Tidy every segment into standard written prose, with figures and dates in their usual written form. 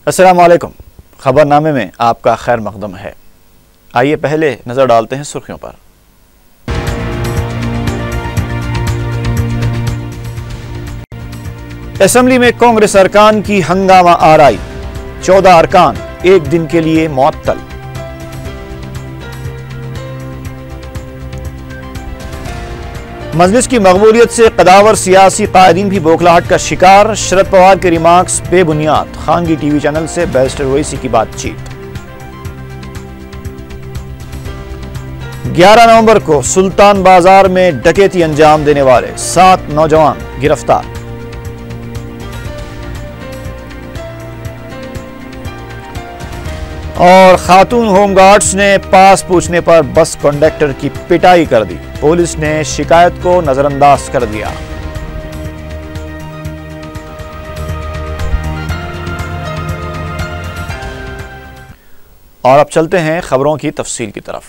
السلام علیکم۔ خبرنامے میں آپ کا خیر مقدم ہے۔ آئیے پہلے نظر ڈالتے ہیں سرخیوں پر۔ اسمبلی میں کانگریس ارکان کی ہنگامہ آرائی، 14 ارکان ایک دن کے لیے معطل۔ مجلس کی مقبولیت سے قداور سیاسی قائدین بھی بوکھلاہٹ کا شکار، شرد پوار کے ریمارکس بے بنیاد، خانگی ٹی وی چینل سے بیرسٹر اویسی کی بات چیت۔ 11 نومبر کو سلطان بازار میں ڈکیتی انجام دینے والے 7 نوجوان گرفتار۔ اور خاتون ہوم گارڈز نے پاس پوچھنے پر بس کنڈکٹر کی پٹائی کر دی، پولیس نے شکایت کو نظر انداز کر دیا۔ اور اب چلتے ہیں خبروں کی تفصیل کی طرف۔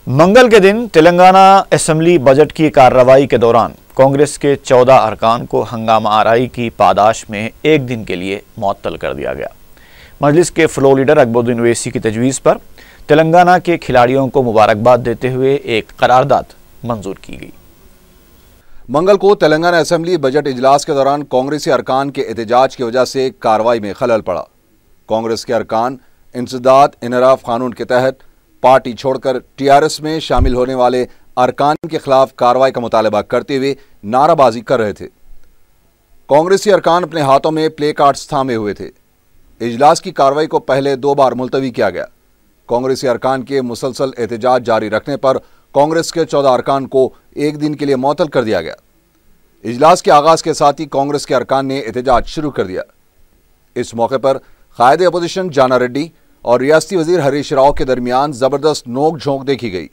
منگل کے دن تلنگانہ اسمبلی بجٹ کی کارروائی کے دوران کانگریس کے 14 ارکان کو ہنگامہ آرائی کی پاداش میں ایک دن کے لیے معطل کر دیا گیا۔ مجلس کے فلور لیڈر اکبر الدین اویسی کی تجویز پر تلنگانہ کے کھلاڑیوں کو مبارکباد دیتے ہوئے ایک قرارداد منظور کی گئی۔ منگل کو تلنگانہ اسمبلی بجٹ اجلاس کے دوران کانگریسی ارکان کے احتجاج کی وجہ سے کارروائی میں خلل پڑا۔ کانگریس کے ارکان انسداد انحراف قانون کے تحت پارٹی چھوڑ کر TRS میں شامل ہونے والے ارکان کے خلاف کارروائی کا مطالبہ کرتے ہوئے نعرہ بازی کر رہے تھے۔ کانگریسی ارکان اپنے ہاتھوں میں پلے کارڈز تھامے ہوئے تھے۔ اجلاس کی کارروائی کو پہلے 2 بار ملتوی کیا گیا۔ کانگریسی ارکان کے مسلسل احتجاج جاری رکھنے پر کانگریس کے 14 ارکان کو ایک دن کے لیے معطل کر دیا گیا۔ اجلاس کے آغاز کے ساتھ ہی کانگریس کے ارکان نے احتجاج شروع کر دیا۔ اس موقع پر قائد اپوزیشن جانا ریڈی اور ریاستی وزیر ہریش راؤ کے درمیان زبردست نوک جھونک دیکھی گئی۔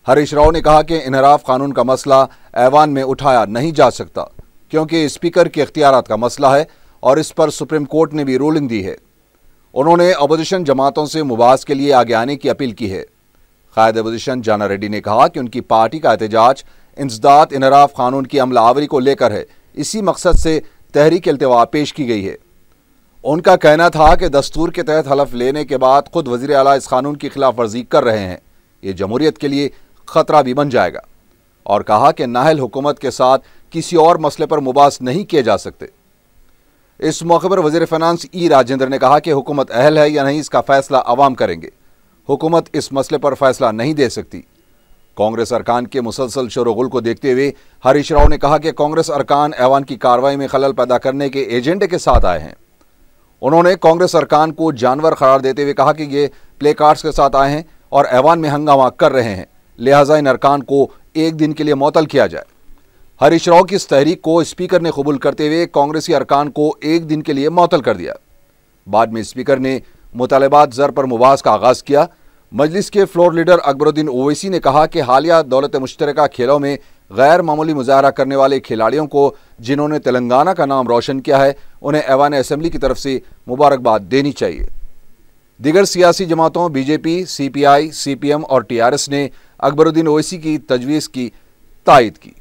ہریش راؤ نے کہا کہ انحراف قانون کا مسئلہ ایوان میں اٹھایا نہیں جا سکتا کیونکہ اسپیکر کے اختیارات کا مسئلہ ہے اور اس پر سپریم کورٹ نے بھی رولنگ دی ہے۔ انہوں نے اپوزیشن جماعتوں سے مباحث کے لیے آگے آنے کی اپیل کی ہے۔ قائد اپوزیشن جانا ریڈی نے کہا کہ ان کی پارٹی کا احتجاج انسداد انحراف قانون کی عمل آوری کو لے کر ہے، اسی مقصد سے تحریک التوا پیش کی گئی ہے۔ ان کا کہنا تھا کہ دستور کے تحت حلف لینے کے بعد خود وزیر اعلیٰ اس قانون کی خلاف ورزی کر رہے ہیں، یہ جمہوریت کے لیے خطرہ بھی بن جائے گا، اور کہا کہ نااہل حکومت کے ساتھ کسی اور مسئلے پر مباحث نہیں کیے جا سکتے۔ اس موقع پر وزیر فینانس راجندر نے کہا کہ حکومت اہل ہے یا نہیں اس کا فیصلہ عوام کریں گے، حکومت اس مسئلے پر فیصلہ نہیں دے سکتی۔ کانگریس ارکان کے مسلسل شور و غل کو دیکھتے ہوئے ہریش راؤ نے کہا کہ کانگریس ارکان ایوان کی کارروائی میں خلل پیدا کرنے کے ایجنڈے کے ساتھ آئے ہیں۔ انہوں نے کانگریس ارکان کو جانور قرار دیتے ہوئے کہا کہ یہ پلے کارڈز کے ساتھ آئے ہیں اور ایوان میں ہنگامہ کر رہے ہیں، لہٰذا ان ارکان کو ایک دن کے لیے معطل کیا جائے۔ ہریش راؤ کی اس تحریک کو اسپیکر نے قبول کرتے ہوئے کانگریسی ارکان کو ایک دن کے لیے معطل کر دیا۔ بعد میں اسپیکر نے مطالبات زر پر مباحث کا آغاز کیا۔ مجلس کے فلور لیڈر اکبر الدین اویسی نے کہا کہ حالیہ دولت مشترکہ کھیلوں میں غیر معمولی مظاہرہ کرنے والے کھلاڑیوں کو جنہوں نے تلنگانہ کا نام روشن کیا ہے، انہیں ایوان اسمبلی کی طرف سے مبارکباد دینی چاہیے۔ دیگر سیاسی جماعتوں BJP، CPI، CPM اور TRS نے اکبر الدین اویسی کی تجویز کی تائید کی۔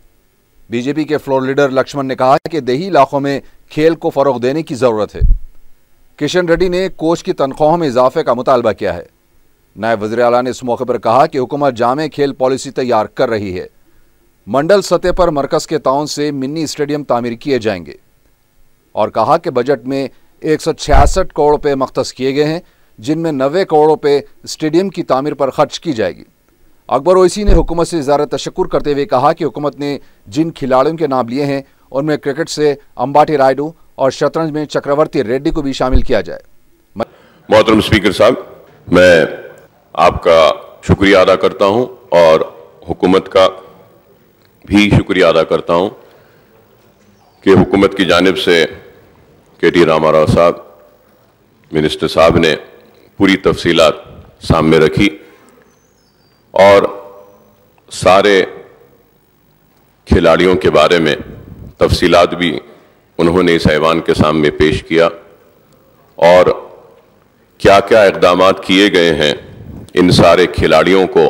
BJP کے فلور لیڈر لکشمن نے کہا کہ دیہی علاقوں میں کھیل کو فروغ دینے کی ضرورت ہے۔ کشن ریڈی نے کوچ کی تنخواہوں میں اضافے کا مطالبہ کیا ہے۔ نائب وزیر اعلیٰ نے اس موقع پر کہا کہ حکومت جامع کھیل پالیسی تیار کر رہی ہے۔ منڈل سطح پر مرکز کے تعاون سے منی اسٹیڈیم تعمیر کیے جائیں گے، اور کہا کہ بجٹ میں 166 کروڑ روپے مختص کیے گئے ہیں، جن میں 90 کروڑ روپے اسٹیڈیم کی تعمیر پر خرچ کی جائے گی۔ اکبر اویسی نے حکومت سے اظہار تشکر کرتے ہوئے کہا کہ حکومت نے جن کھلاڑیوں کے نام لیے ہیں ان میں کرکٹ سے امباٹی رائیڈو اور شطرنج میں چکرورتی ریڈی کو بھی شامل کیا جائے۔ محترم اسپیکر صاحب، میں آپ کا شکریہ ادا کرتا ہوں اور حکومت کا بھی شکریہ ادا کرتا ہوں کہ حکومت کی جانب سے KT راما راؤ صاحب منسٹر صاحب نے پوری تفصیلات سامنے رکھی اور سارے کھلاڑیوں کے بارے میں تفصیلات بھی انہوں نے اس ایوان کے سامنے پیش کیا اور کیا کیا اقدامات کیے گئے ہیں ان سارے کھلاڑیوں کو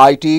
IT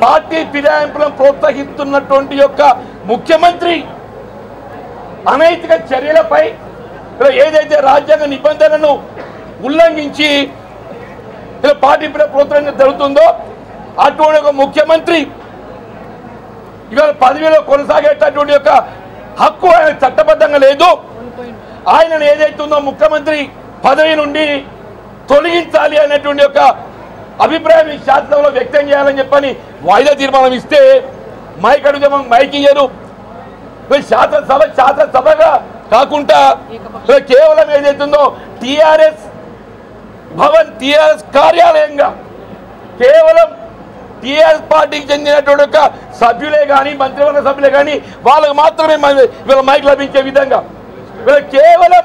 పార్టీ ఫిరాయింపులను ప్రోత్సహిస్తున్నటువంటి యొక్క ముఖ్యమంత్రి అనైతిక చర్యలపై ఏదైతే రాజ్యాంగ నిబంధనలను ఉల్లంఘించి పార్టీ ప్రోత్సహించడం జరుగుతుందో అటువంటి ఒక ముఖ్యమంత్రి ఇవాళ పదవిలో కొనసాగేటటువంటి యొక్క హక్కు ఆయన చట్టబద్ధంగా లేదు. ఆయనను ఏదైతుందో ముఖ్యమంత్రి పదవి నుండి తొలగించాలి అనేటువంటి యొక్క అభిప్రాయం ఈ శాసనంలో వ్యక్తం చేయాలని చెప్పని వాయిదా తీర్మానం ఇస్తే మైక్ అడిగితే మైక్ ఇయ్యరు. శాసనసభగా కాకుండా కేవలం ఏదైతుందో టిఆర్ఎస్ భవన్ టిఆర్ఎస్ కార్యాలయంగా కేవలం టిఆర్ఎస్ పార్టీకి చెందినటువంటి ఒక సభ్యులే కానీ మంత్రివర్గ సభ్యులే కానీ వాళ్ళకు మాత్రమే వీళ్ళ మైక్ లభించే విధంగా వీళ్ళ కేవలం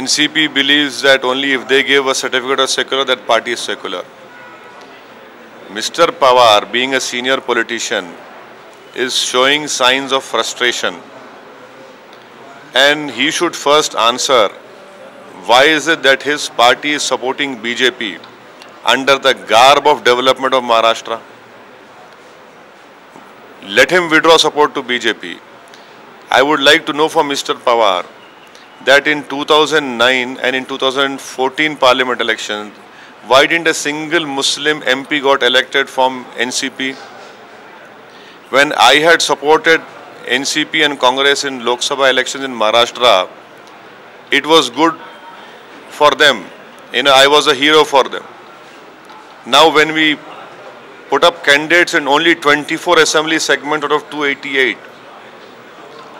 NCP believes that only if they give a certificate of secular, that party is secular. Mr. Pawar, being a senior politician, is showing signs of frustration, and he should first answer why is it that his party is supporting BJP under the garb of development of Maharashtra. Let him withdraw support to BJP. I would like to know from Mr. Pawar that in 2009 and in 2014 parliament elections, why didn't a single Muslim MP got elected from NCP? When I had supported NCP and Congress in Lok Sabha elections in Maharashtra, it was good for them. I was a hero for them. Now when we put up candidates in only 24 assembly segments out of 288,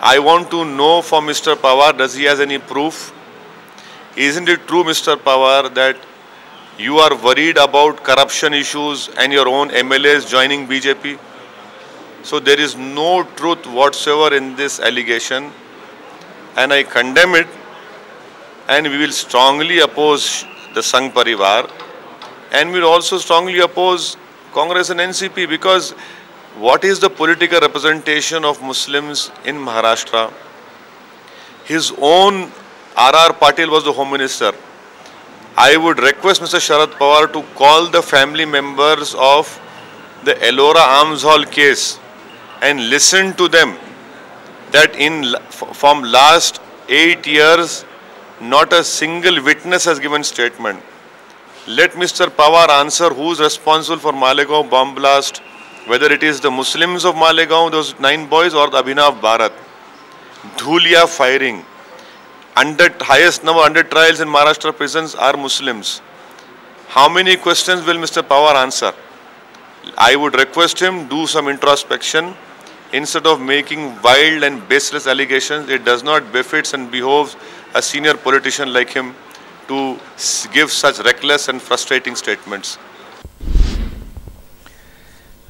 I want to know from Mr. Pawar, does he has any proof? Isn't it true, Mr. Pawar, that you are worried about corruption issues and your own MLAs joining BJP? So there is no truth whatsoever in this allegation, and I condemn it, and we will strongly oppose the Sangh Parivar, and we will also strongly oppose Congress and NCP, because what is the political representation of Muslims in Maharashtra? His own R.R. Patil was the Home Minister. I would request Mr. Sharad Pawar to call the family members of the Ellora Arms Hall case and listen to them, that from last 8 years, not a single witness has given statement. Let Mr. Pawar answer who is responsible for Malegaon bomb blast, whether it is the Muslims of Malegaon, those 9 boys, or the Abhinav Bharat. Dhulia firing. Highest number 100 trials in Maharashtra prisons are Muslims. How many questions will Mr. Pawar answer? I would request him do some introspection. Instead of making wild and baseless allegations, it does not befits and behoves a senior politician like him to give such reckless and frustrating statements.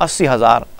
80,000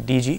DG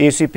ACP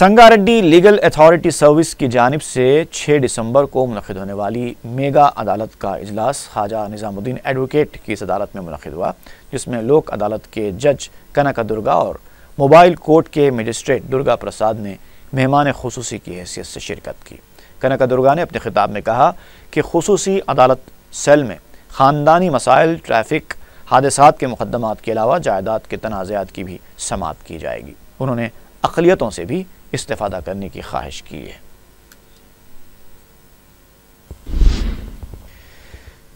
Sangareddy legal authority service کی جانب سے 6 دسمبر کو منعقد ہونے والی mega عدالت کا اجلاس خواجہ نظام الدین ایڈوکیٹ کی صدارت میں منعقد ہوا، جس میں لوک عدالت کے جج کنکا درگا اور موبائل کورٹ کے مجسٹریٹ درگا پرساد نے مہمان خصوصی کی حیثیت سے شرکت کی۔ کنکا درگا نے اپنے خطاب میں کہا کہ خصوصی عدالت سیل میں خاندانی مسائل، ٹریفک حادثات کے مقدمات کے علاوہ جائیداد کے تنازعات کی بھی سماعت کی جائے گی۔ انہوں نے اقلیتوں سے بھی استفادہ کرنے کی خواہش کی ہے۔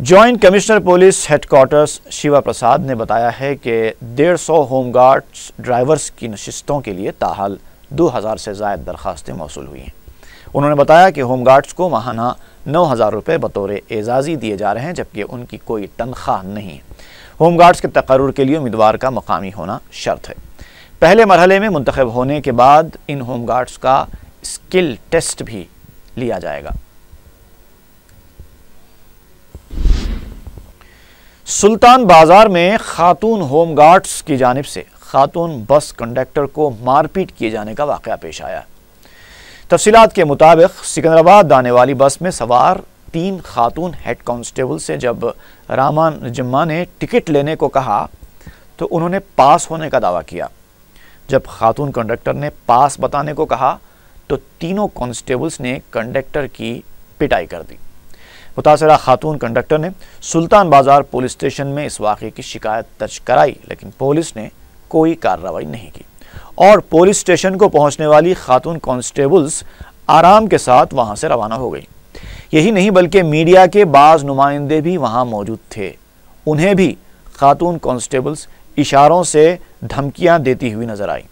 Joint commissioner police headquarters Shiva Prasad نے بتایا ہے کہ 150 ہوم گارڈز ڈرائیورز کی نشستوں کے لیے تاحال 2000 سے زائد درخواستیں موصول ہوئی ہیں۔ انہوں نے بتایا کہ ہوم گارڈز کو ماہانہ 9000 روپے بطور اعزازی دیے جا رہے ہیں، جبکہ ان کی کوئی تنخواہ نہیں ہے۔ ہوم گارڈز کے تقرر کے لیے امیدوار کا مقامی ہونا شرط ہے۔ پہلے مرحلے میں منتخب ہونے کے بعد ان ہوم گارڈز کا اسکل ٹیسٹ بھی لیا جائے گا۔ سلطان بازار میں خاتون ہوم گارڈز کی جانب سے خاتون بس کنڈکٹر کو مار پیٹ کیے جانے کا واقعہ پیش آیا۔ تفصیلات کے مطابق سکندرآباد آنے والی بس میں سوار 3 خاتون ہیڈ کانسٹیبل سے جب رامان جمعہ نے ٹکٹ لینے کو کہا تو انہوں نے پاس ہونے کا دعویٰ کیا۔ جب خاتون کنڈکٹر نے پاس بتانے کو کہا تو تینوں کانسٹیبلز نے کنڈکٹر کی پٹائی کر دی۔ متاثرہ خاتون کنڈکٹر نے سلطان بازار پولیس اسٹیشن میں اس واقعے کی شکایت درج کرائی، لیکن پولیس نے کوئی کارروائی نہیں کی اور پولیس اسٹیشن کو پہنچنے والی خاتون کانسٹیبلز آرام کے ساتھ وہاں سے روانہ ہو گئی۔ یہی نہیں بلکہ میڈیا کے بعض نمائندے بھی وہاں موجود تھے، انہیں بھی خاتون کانسٹیبلز اشاروں سے دھمکیاں دیتی ہوئی نظر آئی۔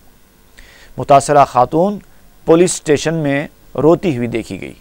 متاثرہ خاتون پولیس اسٹیشن میں روتی ہوئی دیکھی گئی۔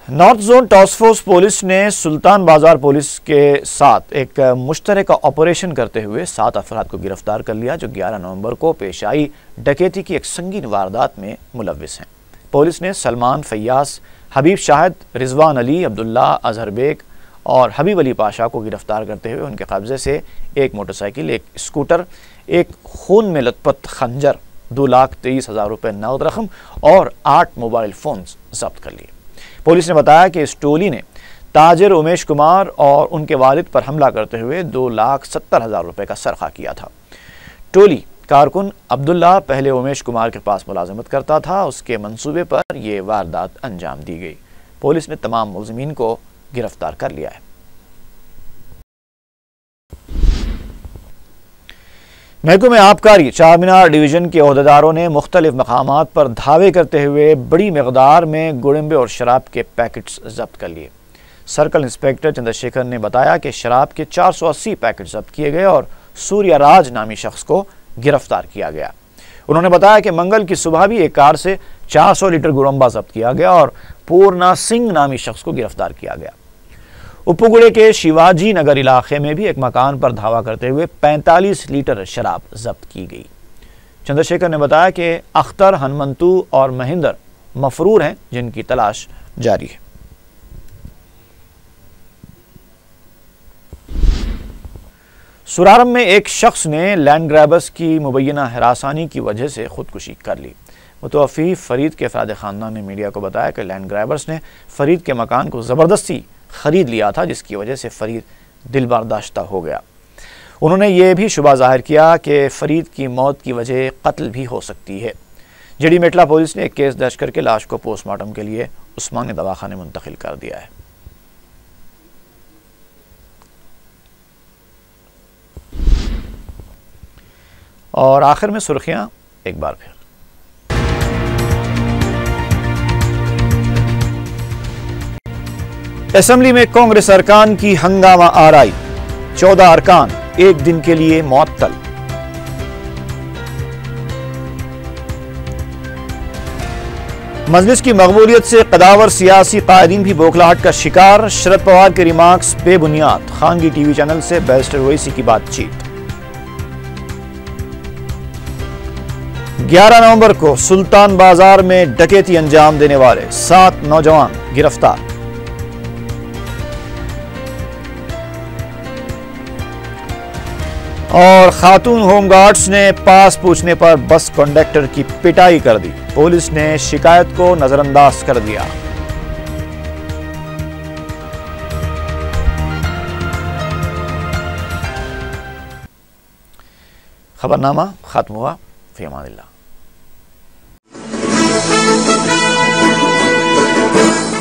North zone task force police نے سلطان بازار پولیس کے ساتھ ایک مشترکہ آپریشن کرتے ہوئے 7 افراد کو گرفتار کر لیا، جو 11 نومبر کو پیش آئی ڈکیتی کی ایک سنگین واردات میں ملوث ہیں۔ پولیس نے سلمان فیاض، حبیب شاہد، رضوان علی، عبداللہ، اظہر بیگ اور حبیب علی پاشا کو گرفتار کرتے ہوئے ان کے قبضے سے ایک موٹر سائیکل، ایک اسکوٹر، ایک خون میں لت پت خنجر، 2,23,000 روپے نقد رقم اور 8 موبائل فونز ضبط کر لیے۔ پولیس نے بتایا کہ اس ٹولی نے تاجر امیش کمار اور ان کے والد پر حملہ کرتے ہوئے 2,70,000 روپے کا سرقہ کیا تھا۔ ٹولی کارکن عبداللہ پہلے امیش کمار کے پاس ملازمت کرتا تھا، اس کے منصوبے پر یہ واردات انجام دی گئی۔ پولیس نے تمام ملزمین کو گرفتار کر لیا ہے۔ محکمہ آبکاری چارمینار ڈویژن کے عہدیداروں نے مختلف مقامات پر دھاوے کرتے ہوئے بڑی مقدار میں گڑمبے اور شراب کے پیکٹس ضبط کر لیے۔ سرکل انسپیکٹر چندر شیکھر نے بتایا کہ شراب کے 480 پیکٹ ضبط کیے گئے اور سوریہ راج نامی شخص کو گرفتار کیا گیا۔ انہوں نے بتایا کہ منگل کی صبح بھی ایک کار سے 400 لیٹر گڑمبا ضبط کیا گیا اور پورنا سنگھ نامی شخص کو گرفتار کیا گیا۔ اپوگڑے کے شیواجی نگر علاقے میں بھی ایک مکان پر دھاوا کرتے ہوئے 45 لیٹر شراب ضبط کی گئی۔ چندر شیکھر نے بتایا کہ اختر، ہنمنتو اور مہندر مفرور ہیں، جن کی تلاش جاری ہے۔ سرارم میں ایک شخص نے لینڈ گریبرز کی مبینہ ہراسانی کی وجہ سے خودکشی کر لی۔ متوفی فرید کے افراد خاندان نے میڈیا کو بتایا کہ لینڈ گریبرز نے فرید کے مکان کو زبردستی خرید لیا تھا، جس کی وجہ سے فرید دل برداشتہ ہو گیا۔ انہوں نے یہ بھی شبہ ظاہر کیا کہ فرید کی موت کی وجہ قتل بھی ہو سکتی ہے۔ جڑی میٹلا پولیس نے ایک کیس درج کر کے لاش کو پوسٹ مارٹم کے لیے عثمانیہ دواخانے منتقل کر دیا ہے۔ اور آخر میں سرخیاں ایک بار پھر۔ اسمبلی میں کانگریس ارکان کی ہنگامہ آرائی، 14 ارکان ایک دن کے لیے معطل۔ مجلس کی مقبولیت سے قداور سیاسی قائدین بھی بوکھلاہٹ کا شکار، شرد پوار کے ریمارکس بے بنیاد، خانگی ٹی وی چینل سے بیرسٹر اویسی کی بات چیت۔ 11 نومبر کو سلطان بازار میں ڈکیتی انجام دینے والے 7 نوجوان گرفتار۔ اور خاتون ہوم گارڈز نے پاس پوچھنے پر بس کنڈکٹر کی پٹائی کر دی، پولیس نے شکایت کو نظر انداز کر دیا۔ خبرنامہ ختم ہوا، فی امان اللہ۔